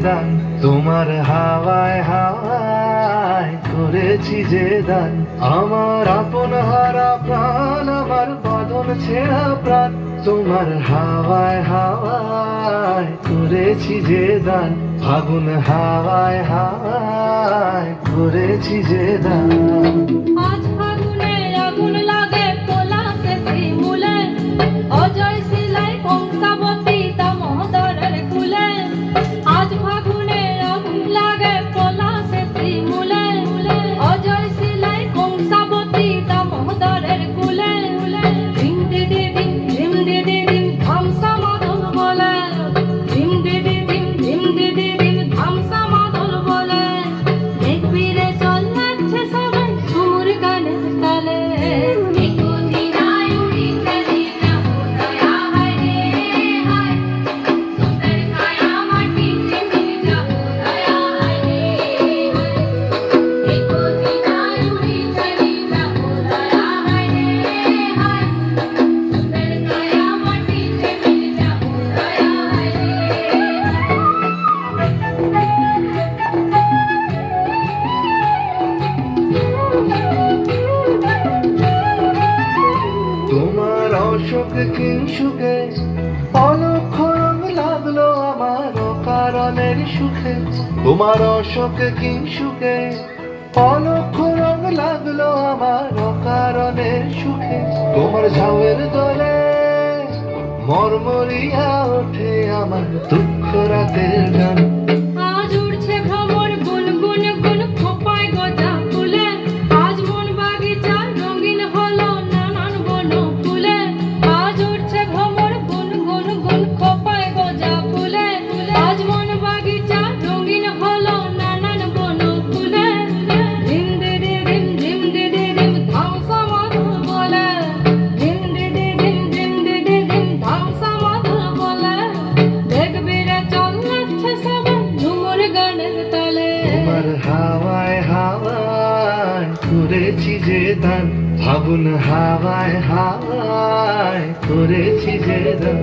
দান, তোমার হাওয়ায় হাওয়ায় করেছি যে দান। আমার আপন হারা প্রাণ, আমার বদন ছেঁড়া প্রাণ, তোমার হাওয়ায় হাওয়ায় করেছি যে দান। ফাগুন হাওয়ায় হাওয়ায় করেছি যে দান। আজ ফাগুনে আগুন লাগে পলাশে শিমুলে, অজয় শিলায় কংসাবতী দামোদরের কুলে। আজ ফাগুনে আগুন লাগে পলাশে শিমুলে, অজয় শিলায় কংসাবতী দামোদরের কুলে। ধিম দিদি ধিম ধিম দিদি ধিম ধামসা মাদল বলে, ধিম দিদি ধিম ধিম দিদি ধিম ধামসা মাদল বলে। দেখবি রে চল নাচছে সবাই ঝুমুর গানের তালে। তোমার অশোক কিংসুকে অলক্ষ রং লাগলো আমার অকারণের সুখে। তোমার অশোক কিংসুকে অলক্ষ রং লাগলো আমার অকারণের সুখে। তোমার ঝাউয়ের দলে মরমরিয়া ওঠে আমার দুঃখ রাতের গান। আজ উড়ছে ভ্রমর গুনগুন গুন খোপায় গজা ফুলে। আজ মন বাগিচা রঙিন হলো নানান বন ফুলে। আজ উড়ছে ভ্রমর গুনগুন গুন খোপায় গজা ফুলে। আজ মন বাগিচা রঙিন হলো নানান বন ফুলে। ধিম দিদি ধিম ধিম দিদি ধিম ধামসা মাদল বলে, ধিম দিদি ধিম ধিম দিদি ধিম ধামসা মাদল বলে। দেখবি রে চল নাচছে সবাই ঝুমুর গানের তালে। তোমার হাওয়ায় হাওয়ায় করেছি যে দান, ফাগুন হাওয়ায় হাওয়ায় করেছি যে দান।